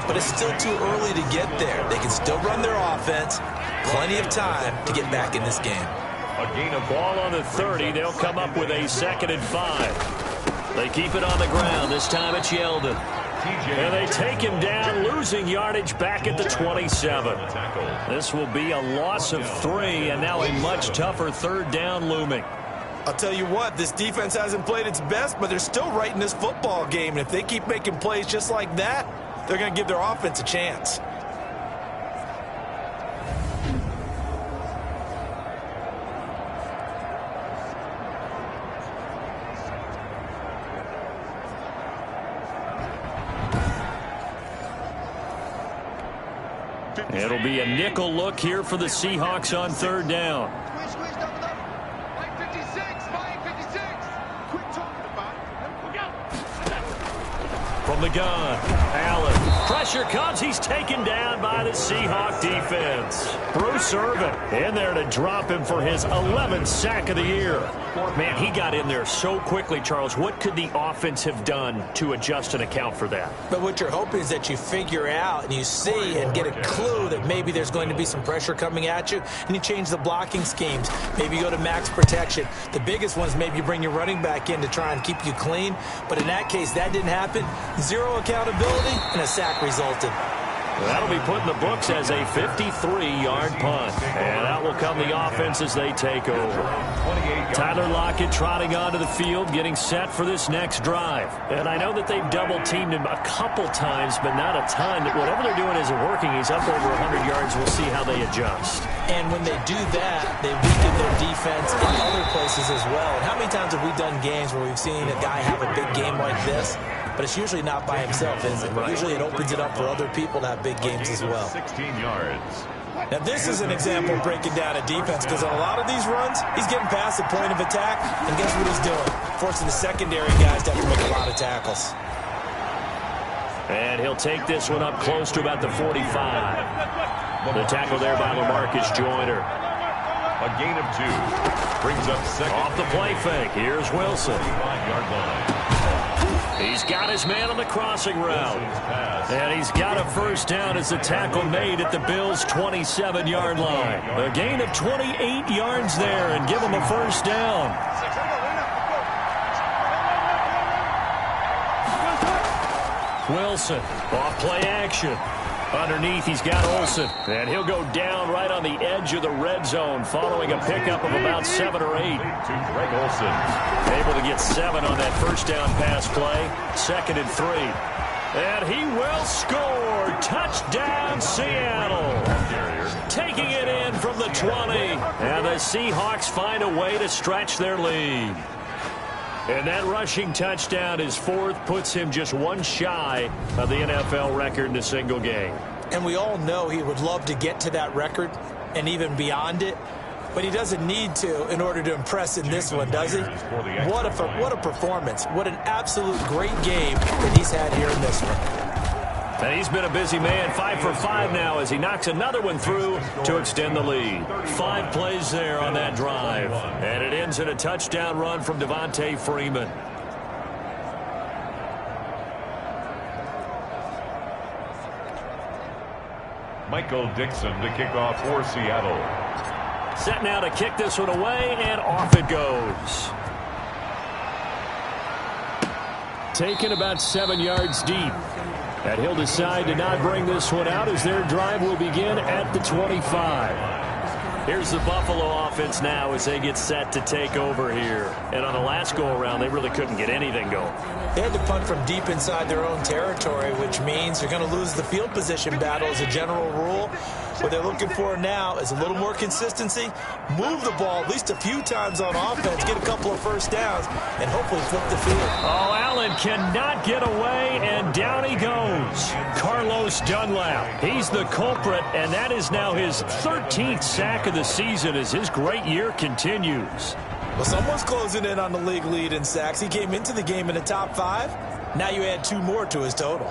S2: But it's still too early to get there. They can still run their offense. Plenty of time to get back in this game.
S3: A gain of
S1: ball on the 30. They'll come up with a 2nd and 5. They keep it on the ground. This time it's Yeldon. And they take him down, losing yardage back at the 27. This will be a loss of 3, and now a much tougher 3rd down looming.
S2: I'll tell you what, this defense hasn't played its best, but they're still right in this football game. And if they keep making plays just like that, they're going to give their offense a chance.
S1: It'll be a nickel look here for the Seahawks on 3rd down. From the gun, Allen. Pressure comes. He's taken down by the Seahawk defense. Bruce Irvin in there to drop him for his 11th sack of the year. Man, he got in there so quickly, Charles. What could the offense have done to adjust and account for that?
S2: But what you're hoping is that you figure out and you see and get a clue that maybe there's going to be some pressure coming at you, and you change the blocking schemes. Maybe you go to max protection. The biggest one is maybe you bring your running back in to try and keep you clean. But in that case, that didn't happen. 0 accountability, and a sack resulted.
S1: That'll be put in the books as a 53-yard punt. And out will come the offense as they take over. Tyler Lockett trotting onto the field, getting set for this next drive. And I know that they've double-teamed him a couple times, but not a ton. Whatever they're doing isn't working. He's up over 100 yards. We'll see how they adjust.
S2: And when they do that, they weaken their defense in other places as well. And how many times have we done games where we've seen a guy have a big game like this? But it's usually not by himself, is it? Usually it opens it up for other people to have big games as well.
S3: 16 yards.
S2: Now this is an example of breaking down a defense, because on a lot of these runs, he's getting past the point of attack, and guess what he's doing? Forcing the secondary guys to have to make a lot of tackles.
S1: And he'll take this one up close to about the 45. The tackle there by LaMarcus Joyner.
S3: A gain of 2. Brings up 2nd.
S1: Off the play fake. Here's Wilson.
S3: 5-yard line.
S1: He's got his man on the crossing route. And he's got a 1st down as the tackle made at the Bills' 27-yard line. A gain of 28 yards there and give him a 1st down. Wilson, off play action. Underneath, he's got Olsen. And he'll go down right on the edge of the red zone following a pickup of about 7 or 8.
S3: To Greg Olsen.
S1: Able to get 7 on that 1st down pass play. 2nd and 3. And he will score. Touchdown, Seattle. Taking it in from the 20. And the Seahawks find a way to stretch their lead. And that rushing touchdown, his 4th, puts him just 1 shy of the NFL record in a single game.
S2: And we all know he would love to get to that record and even beyond it. But he doesn't need to in order to impress in this one, does he? What a performance. What an absolute great game that he's had here in this one.
S1: And he's been a busy man, 5 for 5 now as he knocks another one through to extend the lead. 5 plays there on that drive. And it ends in a touchdown run from Devontae Freeman.
S3: Michael Dixon to kick off for Seattle.
S1: Set now to kick this one away, and off it goes. Taken about 7 yards deep. And he'll decide to not bring this one out as their drive will begin at the 25. Here's the Buffalo offense now as they get set to take over here. And on the last go-around, they really couldn't get anything going.
S2: They had to punt from deep inside their own territory, which means they're going to lose the field position battle as a general rule. What they're looking for now is a little more consistency, move the ball at least a few times on offense, get a couple of first downs, and hopefully flip the field.
S1: Oh, Allen cannot get away, and down he goes. Carlos Dunlap, he's the culprit, and that is now his 13th sack of the season as his great year continues.
S2: Well, someone's closing in on the league lead in sacks. He came into the game in the top 5. Now you add 2 more to his total.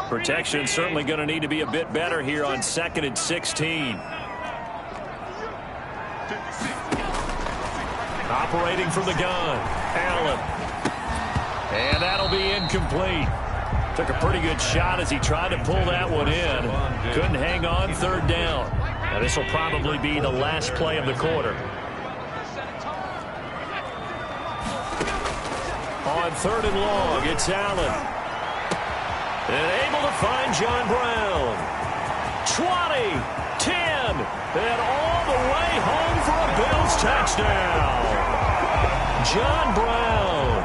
S1: Protection certainly going to need to be a bit better here on 2nd and 16. Operating from the gun, Allen. And that'll be incomplete. Took a pretty good shot as he tried to pull that one in. Couldn't hang on, 3rd down. Now this will probably be the last play of the quarter. On 3rd and long, it's Allen. And able to find John Brown. 20, 10, and all the way home for a Bills touchdown. John Brown,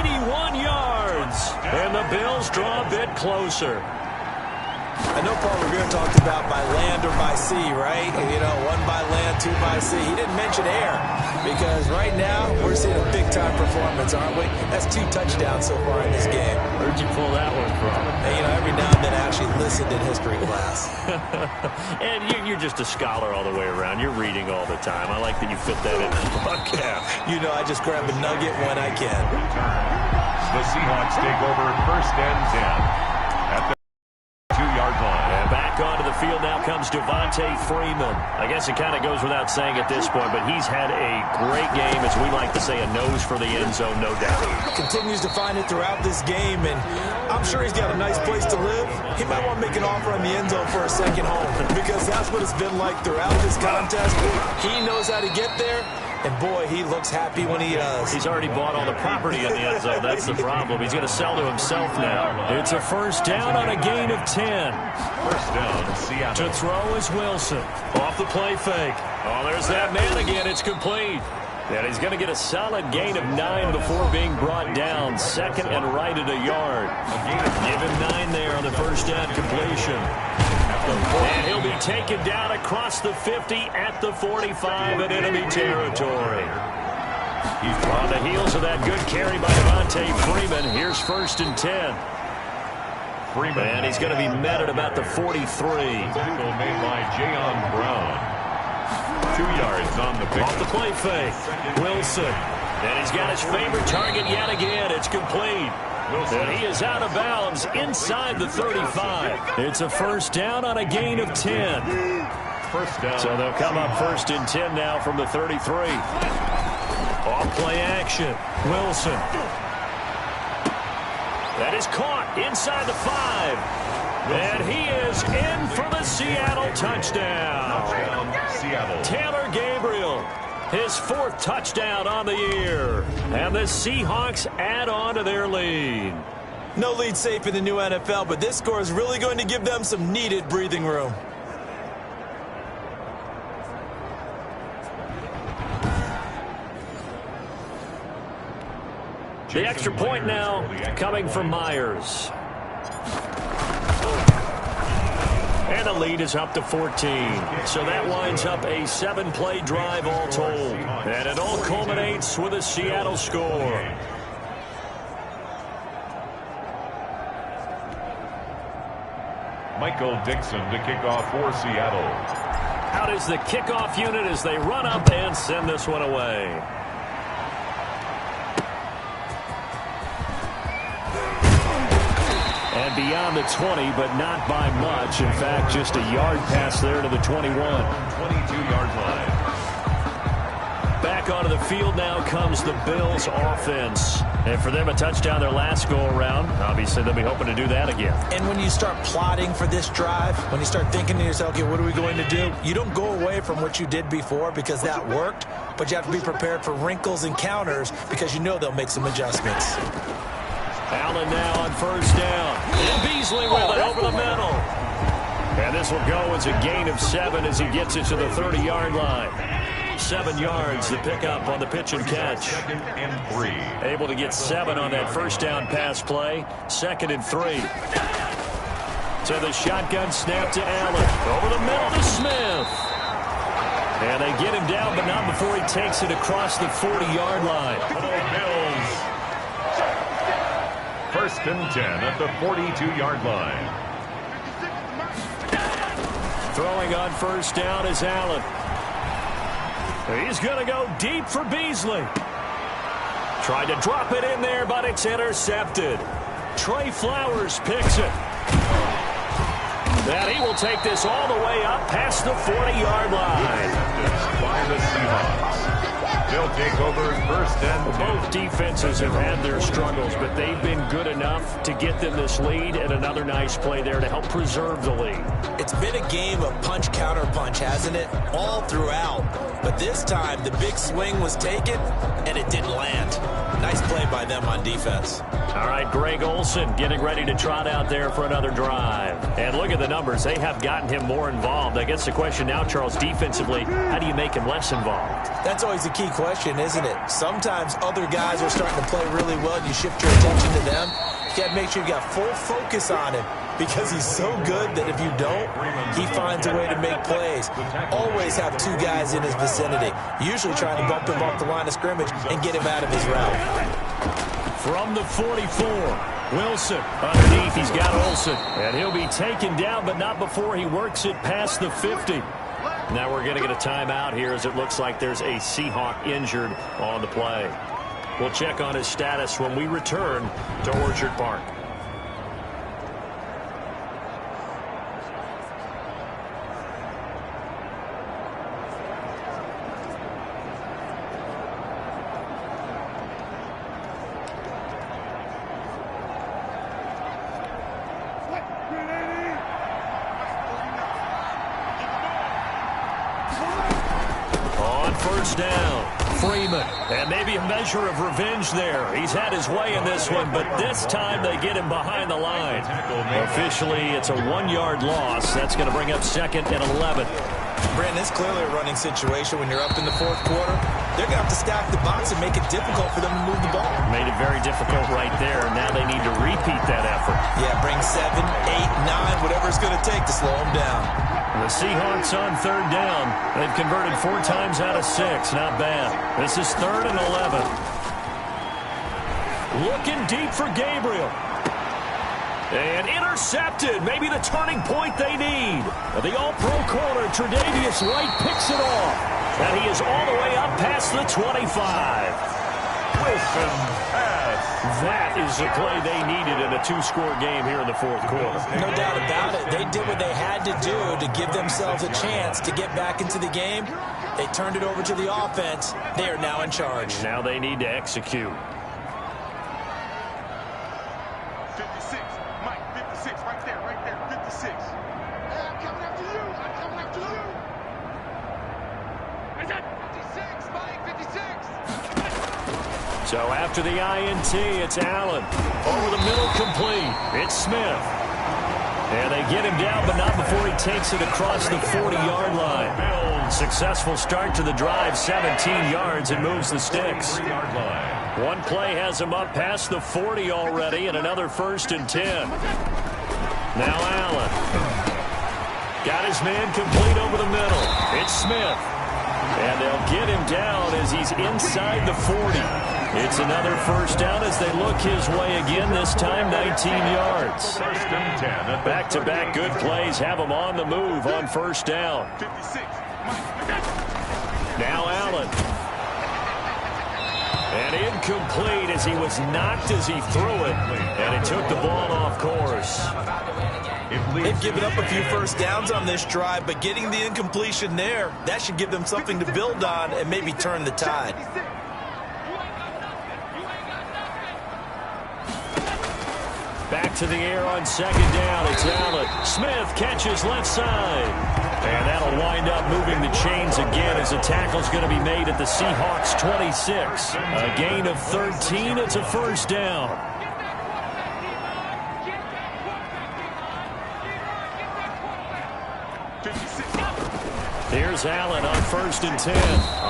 S1: 81 yards, and the Bills draw a bit closer.
S2: I know Paul Revere talked about by land or by sea, right? You know, 1 by land, 2 by sea. He didn't mention air because right now we're seeing a big-time performance, aren't we? That's 2 touchdowns so far in this game.
S1: Where'd you pull that one from?
S2: And, you know, every now and then I actually listened in history class.
S1: And you're just a scholar all the way around. You're reading all the time. I like that you fit that in the podcast.
S2: You know, I just grab a nugget when I can.
S3: The Seahawks take over 1st and 10 at the 2-yard line.
S1: And back onto the field now comes Devontae Freeman. I guess it kind of goes without saying at this point, but he's had a great game, as we like to say, a nose for the end zone, no doubt.
S2: Continues to find it throughout this game, and I'm sure he's got a nice place to live. He might want to make an offer on the end zone for a second home because that's what it's been like throughout this contest. He knows how to get there. And, boy, he looks happy when he does.
S1: He's already bought all the property in the end zone. That's the problem. He's going to sell to himself now. It's a 1st down on a gain of 10.
S3: 1st down, Seattle.
S1: To throw is Wilson. Off the play fake. Oh, there's that man again. It's complete. And he's going to get a solid gain of 9 before being brought down. 2nd and right at a yard. Give him 9 there on the 1st down completion. And he'll be taken down across the 50 at the 45 in enemy territory. On the heels of that good carry by Devontae Freeman, here's 1st and 10.
S3: Freeman.
S1: And he's going to be met at about the 43.
S3: Tackle made by Jayon Brown. 2 yards on the pick.
S1: Off the play fake. Wilson. And he's got his favorite target yet again. It's complete. And he is out of bounds inside the 35. It's a 1st down on a gain of 10.
S3: 1st down.
S1: So they'll come up 1st and 10 now from the 33. Off play action. Wilson. That is caught inside the 5. And he is in for the Seattle touchdown.
S3: Seattle.
S1: Taylor Gabriel. His 4th touchdown on the year. And the Seahawks add on to their lead.
S2: No lead safe in the new NFL, but this score is really going to give them some needed breathing room.
S1: The extra point now coming from Myers. And the lead is up to 14. So that winds up a 7-play drive all told. And it all culminates with a Seattle score.
S3: Michael Dixon to kick off for Seattle.
S1: Out is the kickoff unit as they run up and send this one away. And beyond the 20, but not by much. In fact, just a yard pass there to the 21.
S3: 22-yard line.
S1: Back Back onto the field now comes the Bills offense. And for them, a touchdown their last go-around. Obviously, they'll be hoping to do that again.
S2: And when you start plotting for this drive, when you start thinking to yourself, okay, what are we going to do? You don't go away from what you did before because that worked, but you have to be prepared for wrinkles and counters because you know they'll make some adjustments.
S1: Allen now on first down. And Beasley with it over the middle. And this will go as a gain of 7 as he gets it to the 30-yard line. 7 yards to pick up on the pitch and catch.
S3: 2nd and 3.
S1: Able to get 7 on that first down pass play. 2nd and 3. So the shotgun snap to Allen. Over the middle to Smith. And they get him down, but not before he takes it across the 40-yard line.
S3: Bills. 1st and 10 at the 42-yard line.
S1: Throwing on first down is Allen. He's going to go deep for Beasley. Tried to drop it in there, but it's intercepted. Trey Flowers picks it. That he will take this all the way up past the 40-yard line.
S3: By the Seahawks. They'll take over 1st and 10.
S1: Both defenses have had their struggles, but they've been good enough to get them this lead, and another nice play there to help preserve the lead.
S2: It's been a game of punch-counter-punch, hasn't it? All throughout. But this time, the big swing was taken, and it didn't land. Nice play by them on defense.
S1: All right, Greg Olsen getting ready to trot out there for another drive. And look at the numbers. They have gotten him more involved. I guess the question now, Charles, defensively, how do you make him less involved?
S2: That's always a key question, isn't it? Sometimes other guys are starting to play really well, and you shift your attention to them. You got to make sure you got full focus on him because he's so good that if you don't, he finds a way to make plays. Always have 2 guys in his vicinity, usually trying to bump him off the line of scrimmage and get him out of his route.
S1: From the 44, Wilson underneath. He's got Olsen. And he'll be taken down, but not before he works it past the 50. Now we're going to get a timeout here as it looks like there's a Seahawk injured on the play. We'll check on his status when we return to Orchard Park. Down. Freeman. And maybe a measure of revenge there. He's had his way in this one, but this time they get him behind the line. Officially, it's a 1-yard loss. That's going to bring up 2nd and 11.
S2: Brandon, it's clearly a running situation when you're up in the 4th quarter. They're going to have to stack the box and make it difficult for them to move the ball.
S1: Made it very difficult right there. Now they need to repeat that effort.
S2: Yeah, bring 7, 8, 9, whatever it's going to take to slow them down.
S1: The Seahawks on 3rd down. They've converted 4 times out of 6. Not bad. This is 3rd and 11. Looking deep for Gabriel. And intercepted. Maybe the turning point they need. The all-pro corner, Tre'Davious White, picks it off. And he is all the way up past the 25.
S3: Wilson pass.
S1: That is the play they needed in a 2-score game here in the 4th quarter.
S2: No doubt about it. They did what they had to do to give themselves a chance to get back into the game. They turned it over to the offense. They are now in charge.
S1: Now they need to execute.
S4: 56. Mike, 56. Right there. 56. Hey, I'm coming after you. Is that 56, Mike? 56.
S1: So after the INT, it's Allen. Over the middle, complete. It's Smith. And they get him down, but not before he takes it across the 40-yard line. Successful start to the drive, 17 yards, and moves the sticks. One play has him up past the 40 already, and another 1st and 10. Now Allen. Got his man complete over the middle. It's Smith. And they'll get him down as he's inside the 40. It's another 1st down as they look his way again, this time 19 yards.
S3: 1st and 10.
S1: Back-to-back good plays have him on the move on 1st down.
S4: 56.
S1: Now Allen. And incomplete as he was knocked as he threw it. And it took the ball off course.
S2: They've given up a few first downs on this drive, but getting the incompletion there, that should give them something to build on and maybe turn the tide.
S1: Back to the air on second down. It's Allen. Smith catches left side. And that'll wind up moving the chains again as a tackle's going to be made at the Seahawks 26. A gain of 13. It's a first down. Here's Allen on 1st and 10.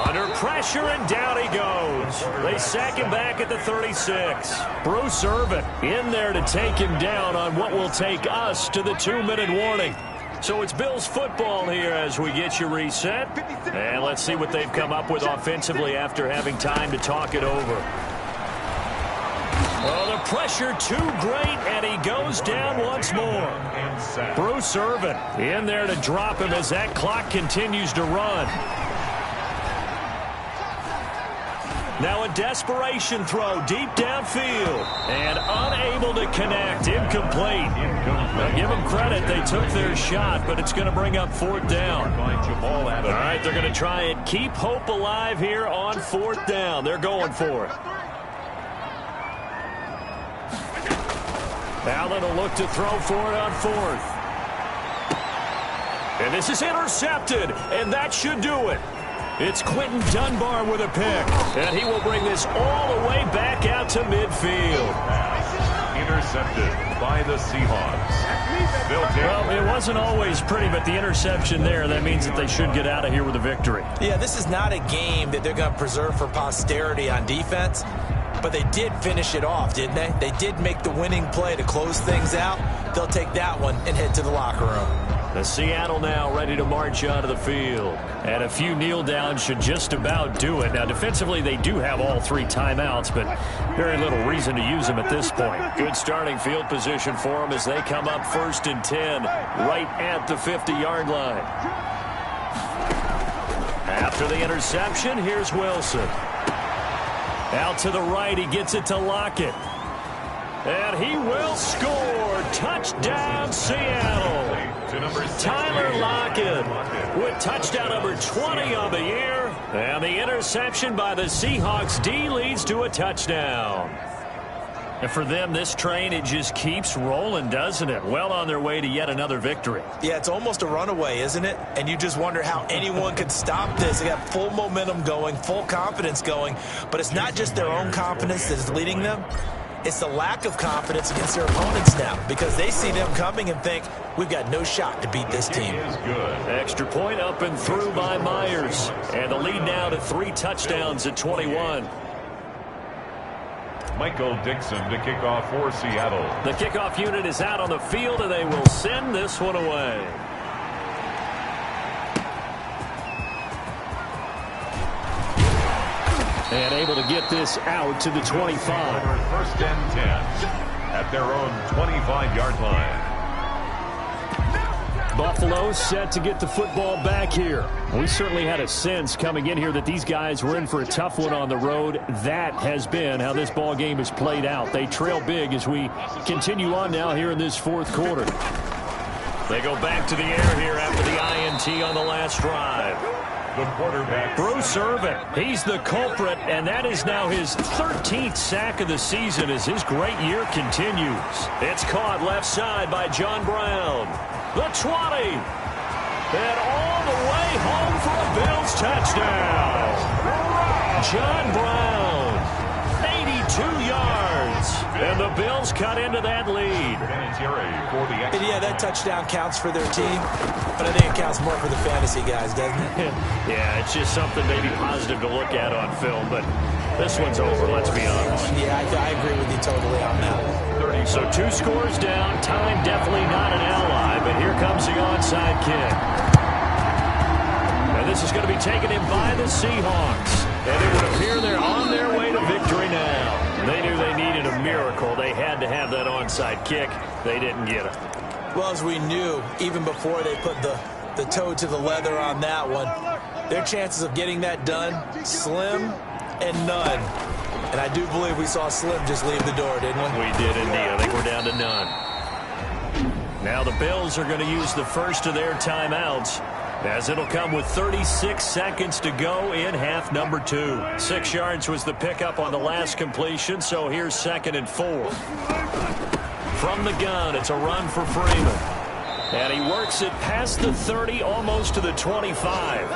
S1: Under pressure, and down he goes. They sack him back at the 36. Bruce Irvin in there to take him down on what will take us to the 2-minute warning. So it's Bills football here as we get you reset. And let's see what they've come up with offensively after having time to talk it over. Oh, the pressure too great, and he goes down once more. Bruce Irvin in there to drop him as that clock continues to run. Now a desperation throw deep downfield, and unable to connect. Incomplete. Now give them credit. They took their shot, but it's going to bring up 4th down. All right, they're going to try and keep hope alive here on 4th down. They're going for it. Allen will look to throw for it on 4th. And this is intercepted, and that should do it. It's Quentin Dunbar with a pick, and he will bring this all the way back out to midfield.
S3: Intercepted by the Seahawks.
S1: Well, it wasn't always pretty, but the interception there, that means that they should get out of here with a victory.
S2: Yeah, this is not a game that they're going to preserve for posterity on defense. But they did finish it off, didn't they? They did make the winning play to close things out. They'll take that one and head to the locker room.
S1: The Seattle now ready to march onto the field. And a few kneel downs should just about do it. Now, defensively, they do have all 3 timeouts, but very little reason to use them at this point. Good starting field position for them as they come up 1st and 10, right at the 50-yard line. After the interception, here's Wilson. Out to the right, he gets it to Lockett. And he will score. Touchdown, Seattle. Tyler Lockett with touchdown number 20 on the year. And the interception by the Seahawks D leads to a touchdown. And for them, this train, it just keeps rolling, doesn't it? Well on their way to yet another victory.
S2: Yeah, it's almost a runaway, isn't it? And you just wonder how anyone could stop this. They got full momentum going, full confidence going. But it's not just their own confidence that is leading them. It's the lack of confidence against their opponents now, because they see them coming and think, we've got no shot to beat this team.
S1: Extra point up and through by Myers. And the lead now to 3 touchdowns at 21.
S3: Michael Dixon to kick off for Seattle.
S1: The kickoff unit is out on the field, and they will send this one away. And able to get this out to the 25.
S3: 1st and 10 at their own 25-yard line.
S1: Buffalo set to get the football back here. We certainly had a sense coming in here that these guys were in for a tough one on the road. That has been how this ball game has played out. They trail big as we continue on now here in this 4th quarter. They go back to the air here after the INT on the last drive.
S3: The quarterback,
S1: Bruce Irvin, he's the culprit, and that is now his 13th sack of the season as his great year continues. It's caught left side by John Brown. The 20. And all the way home for a Bills touchdown. John Brown, 82 yards. And the Bills cut into that lead.
S2: And yeah, that touchdown counts for their team, but I think it counts more for the fantasy guys, doesn't it?
S1: Yeah, it's just something maybe positive to look at on film, but this one's over, let's be honest.
S2: Yeah, I agree with you totally on that one.
S1: So 2 scores down, time definitely not an ally, but here comes the onside kick. And this is going to be taken in by the Seahawks. And it would appear they're on their way to victory now. They knew they needed a miracle. They had to have that onside kick. They didn't get it.
S2: Well, as we knew, even before they put the toe to the leather on that one, their chances of getting that done, slim and none. And I do believe we saw Slim just leave the door, didn't we?
S1: We did indeed. I think we're down to none. Now the Bills are going to use the first of their timeouts, as it'll come with 36 seconds to go in half number 2. 6 yards was the pickup on the last completion, so here's 2nd and 4. From the gun, it's a run for Freeman. And he works it past the 30, almost to the 25.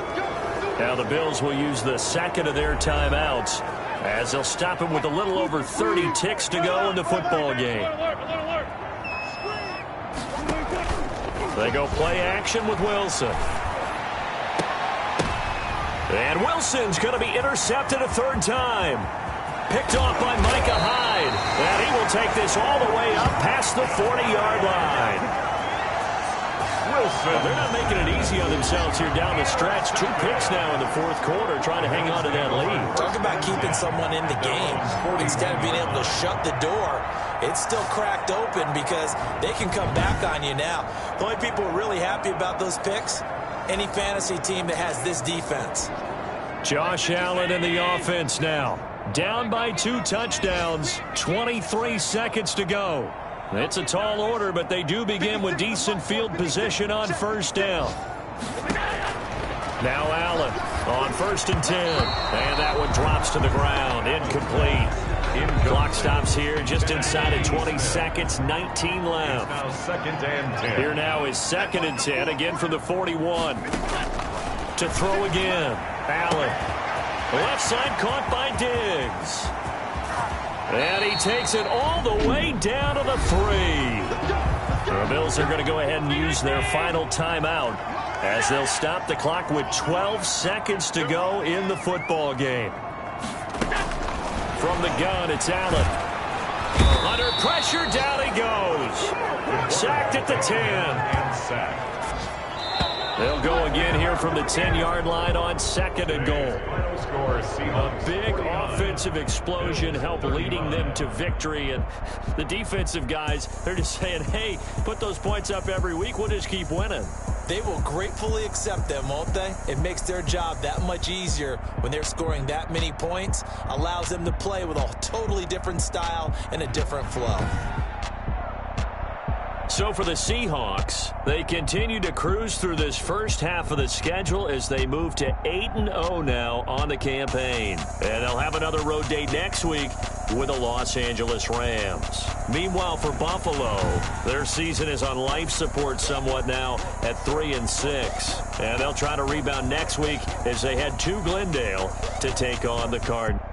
S1: Now the Bills will use the second of their timeouts, as they'll stop him with a little over 30 ticks to go in the football game. They go play action with Wilson. And Wilson's going to be intercepted a 3rd time. Picked off by Micah Hyde. And he will take this all the way up past the 40-yard line. Wilson, they're not making it easy on themselves here down the stretch. 2 picks now in the 4th quarter, trying to hang on to that lead.
S2: Talk about keeping someone in the game. Instead of being able to shut the door, it's still cracked open because they can come back on you now. The only people who are really happy about those picks, any fantasy team that has this defense.
S1: Josh Allen in the offense now. Down by 2 touchdowns, 23 seconds to go. It's a tall order, but they do begin with decent field position on 1st down. Now Allen on 1st and 10. And that one drops to the ground. Incomplete. Clock stops here just inside of 20 seconds, 19 left.
S3: Now 2nd and 10.
S1: Here now is 2nd and 10, again from the 41. To throw again. Allen. Left side caught by Diggs. And he takes it all the way down to the 3. The Bills are going to go ahead and use their final timeout, as they'll stop the clock with 12 seconds to go in the football game. From the gun, it's Allen. Under pressure, down he goes. Sacked at the 10.
S3: And sacked.
S1: They'll go again here from the 10-yard line on 2nd and goal.
S3: Final score, Seahawks.
S1: A big offensive explosion helped leading them to victory. And the defensive guys, they're just saying, hey, put those points up every week. We'll just keep winning.
S2: They will gratefully accept them, won't they? It makes their job that much easier when they're scoring that many points. Allows them to play with a totally different style and a different flow.
S1: So for the Seahawks, they continue to cruise through this first half of the schedule as they move to 8-0 now on the campaign. And they'll have another road date next week with the Los Angeles Rams. Meanwhile, for Buffalo, their season is on life support somewhat now at 3-6. And they'll try to rebound next week as they head to Glendale to take on the Cardinals.